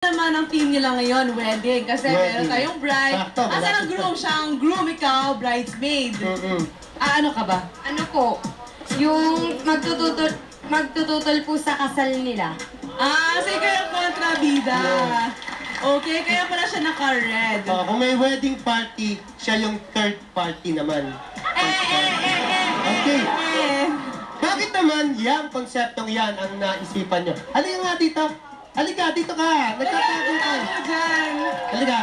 naman ang team nila ngayon, wedding. Kasi meron tayong bride. Asan ang groom? Siya ang groom, ikaw, bridesmaid. Ano ka ba? Ano po? Yung magtututol po sa kasal nila. So ikaw yung kontrabida. Okay, kaya pala siya naka-red. Kung may wedding party, siya yung third party naman. Okay. Bakit naman yung konseptong yan ang naisipan nyo? Halika nga dito. Halika, dito ka. Nagtatago ka. Halika.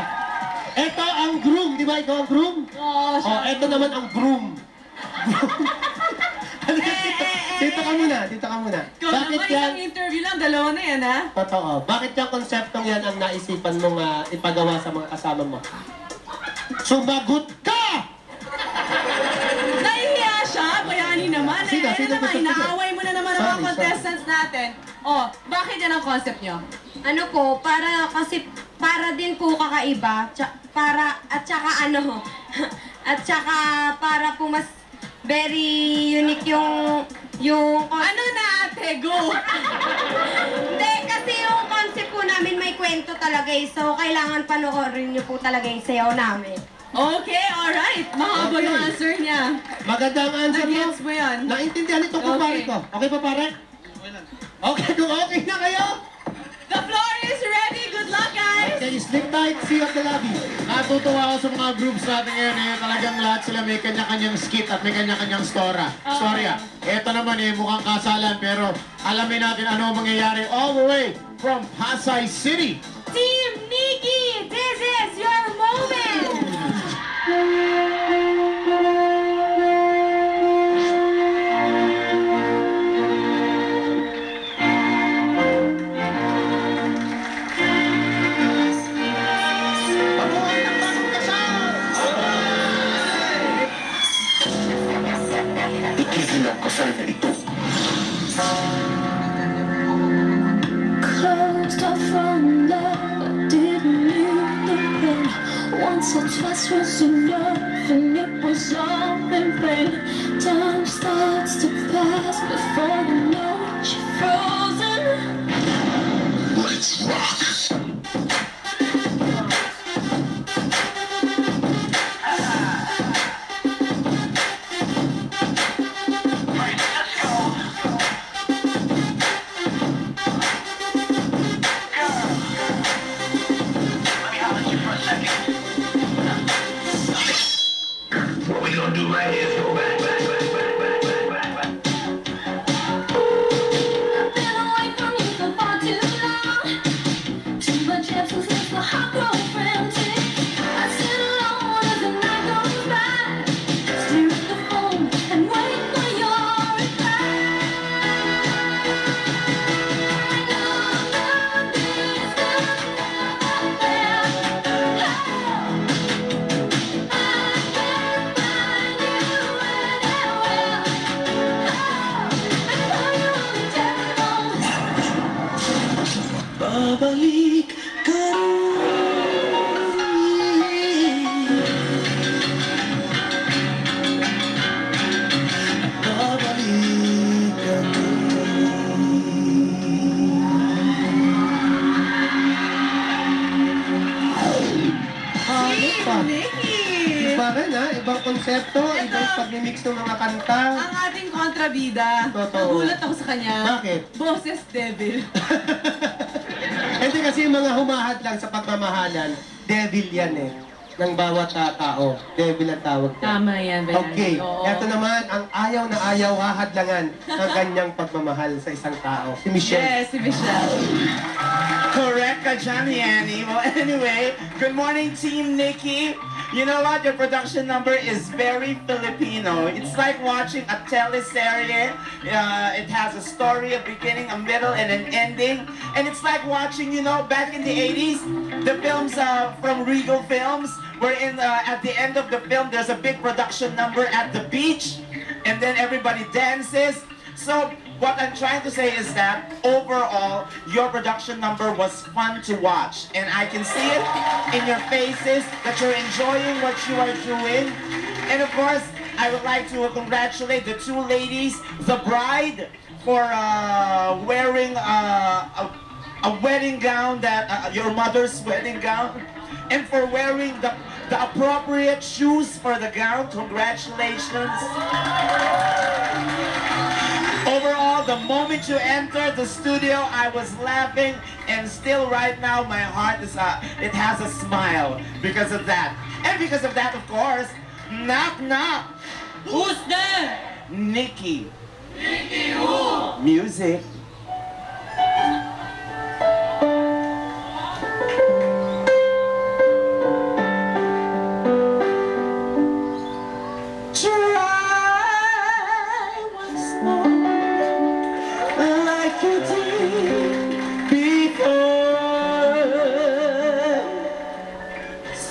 Ito ang groom, di ba? Ikaw ang groom? Oo, siya. Ito naman ang groom. Halika, dito ka muna. Dito ka muna. Ikaw naman, isang interview lang, dalawa na yan, ha? Totoo. Bakit yung konseptong yan ang naisipan mong ipagawa sa mga kasama mo? Sumagot ka! Nahihiya siya, bayani naman. Sino naman, gusto? inaaway mo na naman ang mga Sorry. contestants natin. Bakit yan ang concept nyo? Ano po? Para din po kakaiba. At saka para po mas very unique yung Ano na ate? Go! Hindi, kasi yung concept po namin may kwento talaga eh. So, kailangan panoorin niyo po talaga yung sayaw namin. Okay, alright. Mahaba yung answer niya. Magandang answer mo. Nag-gets mo yan. Naintindihan itong kumpare ko. Okay pa pare? Okay, kung okay na kayo. The floor is ready. Good luck, guys! Okay, sleep tight. See you at the lobby. Natutuwa ako sa mga groups natin ngayon talagang lahat sila may kanya-kanyang skit at may kanya-kanyang storya. Ito naman mukhang kasalan pero alamin natin ano ang mangyayari all the way from Pasay City. Team Nikki, this is your moment! Closed off from love, I didn't need the pain. Once or twice was enough, and it was all in vain. Time starts to pass before you know it, you're frozen. Let's rock! What we gonna do right here is go back. I've been away from you for far too long. Too much emphasis for heartbroken frantic. I sit alone as the night goes by, stare at the phone and wait for your reply. I know love is not there. Babalik ka Babalik ka Team Nikki! Iba rin ibang konsepto, ibang pag-mix ng mga kanta. Ang ating kontrabida. Totoo. Nagulat ako sa kanya. Bakit? Boses devil. Hindi kasi yung mga humahad lang sa pagmamahalan, devil yan ng bawat tao. Devil ang tawag niya. Tama yan, Bayani. Okay, Oo. eto naman ang ayaw na ayaw hahadlangan ng kanyang pagmamahal sa isang tao. Si Michelle. Yes, si Michelle. Correct ka dyan, Yanni. Well, anyway, good morning, Team Nikki. You know what? Your production number is very Filipino. It's like watching a teleserye. It has a story, a beginning, a middle, and an ending. And it's like watching, back in the 80s, the films from Regal Films, wherein at the end of the film, there's a big production number at the beach, and then everybody dances. So what I'm trying to say is that overall, your production number was fun to watch. And I can see it in your faces that you're enjoying what you are doing. And of course, I would like to congratulate the two ladies, the bride, for wearing a a wedding gown that your mother's wedding gown, and for wearing the appropriate shoes for the gown. Congratulations. Overall, the moment you entered the studio, I was laughing, and still right now my heart is it has a smile because of that. And because of that, of course, knock knock. Who's there? Nikki. Nikki who? Music.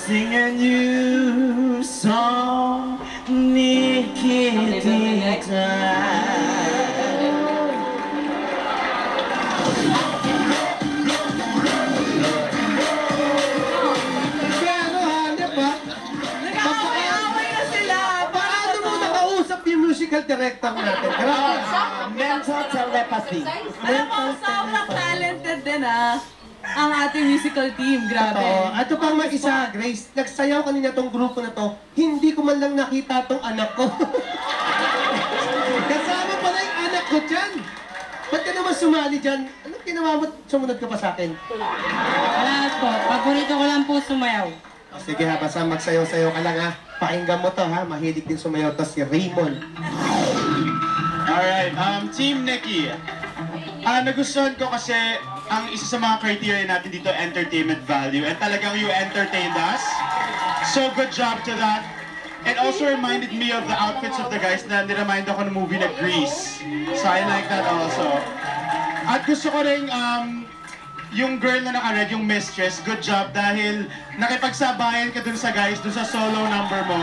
Sing a new song, Nikita. Pero hanap ba? Nag-aaway-aaway na sila. Paano mo nakausap yung musical director natin? Mental telepathy. Alam mo, sobrang talented din ang ating musical team. Grabe. Oo. At ito pang may isa, Grace. Nagsayaw kanina tong grupo na to. Hindi ko man lang nakita tong anak ko. Kasama pala yung anak ko dyan. Ba't ka naman sumali dyan? Anong ginawa mo? Sumunod ka pa sa akin. Wala po. Paborito ko lang po sumayaw. Sige ha, basta magsayaw-sayaw ka lang ha. Pakinggan mo to ha. Mahilig din sumayaw to si Raymond. Alright, Team Nikki. Nagustuhan ko kasi ang isa sa mga criteria natin dito, entertainment value. And talagang you entertained us. So good job to that. It also reminded me of the outfits of the guys na niremind ako ng movie na Grease. So I like that also. At gusto ko rin, yung girl na naka-red, yung mistress, good job dahil nakipagsabayan ka dun sa guys, dun sa solo number mo.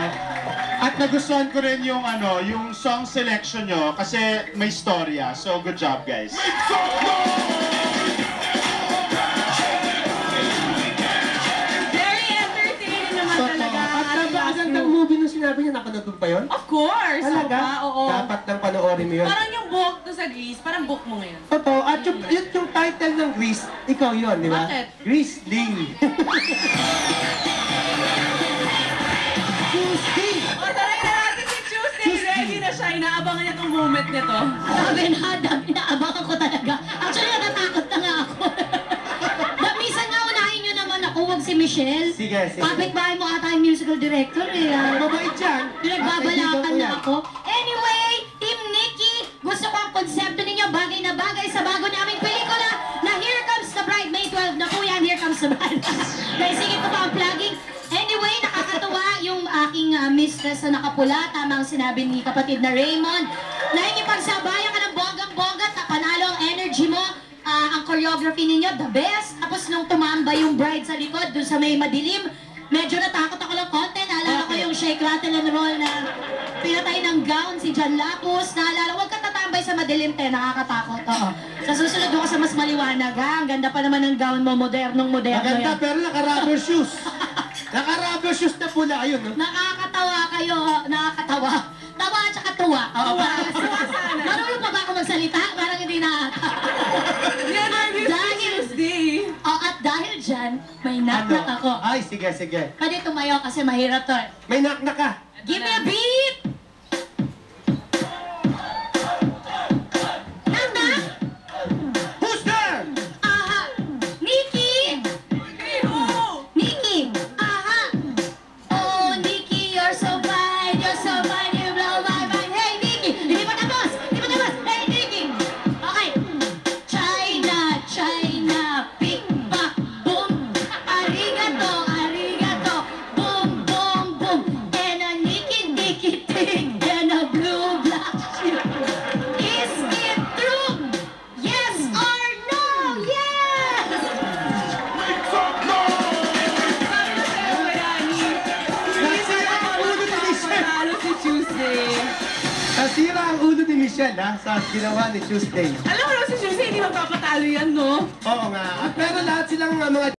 At nagustuhan ko rin yung yung song selection nyo kasi may storya. So good job guys. Very entertaining naman talaga. At napakagandang movie nung sinabi niya, napanood mo pa yun? Of course. Talaga? Oo. Dapat nang panoorin mo yun. Parang yung book to sa Grease, parang book mo ngayon. Totoo. At yung title ng Grease, ikaw yun, di ba? Bakit? Grease Lee. Tuesday! O, tarayin na natin si Tuesday. Ready na siya. Inaabangan niya tong moment nito. Sabi na, inaabangan ko talaga. Actually, natatakot na nga ako. Minsan nga, unahin nyo naman ako, wag si Michelle. Sige, sige. Kapit-bahay mo ata yung musical director eh. Mabait dyan. Pinagbabalakan na ako. Anyway, Team Nikki, gusto ko ang konsepto ninyo, bagay na bagay sa bago naming pelikula na Here Comes the Bride, May 12 na po yan, Here Comes the Bride. Dahil sige ko pa ang plugging. Anyway, nakakatuwa yung aking mistress na nakapula, tama ang sinabi ni kapatid na Raymond. Nakikipagsabayan ka ng bonggang-bongga, panalo ang energy mo, ang choreography ninyo, the best. Tapos nung tumambay yung bride sa likod, dun sa may madilim, medyo natakot ako ng konti. Naalala ko yung shake, rattle, and roll na pinatay ng gown si John Lapus. Naalala, huwag ka tatambay sa madilim, nakakatakot. Oo. Sa susunod doon ka sa mas maliwanag, ha? Ang ganda pa naman ng gown mo, modernong-moderno Maganda, yan. pero naka-rubber shoes. Naka-rubber shoes na pula, ayun, no? Nakakatawa kayo, nakakatawa. Tawa at saka tuwa. Oo, marunong pa ba ako magsalita? Parang hindi na. Yan ang Tuesday. At dahil dyan, may knock-knock ako. Ay, sige, sige. Pwede tumayo kasi mahirap to. May knock-knock ka. Give me a beat! Knock-knock! Who's there? Aha! Nikki! Nikki! Aha! Oh, Nikki, you're so fine, you blow my mind. Hey, Nikki! Hindi pa tapos! Hey, Nikki! Okay. China, China, pick, back, boom. Arigato, boom, boom, boom. And a Nikki, tick, and a blue black ship. Is it true? Yes or no? Yes! Nasira ang ulo ni Michelle. Panalo si Tuesday. Nasira ang ulo ni Michelle, ha? Sa ginawa ni Tuesday. Alam mo naman si Tuesday, hindi magpapatalo yan, no? Oo nga. Pero lahat silang mga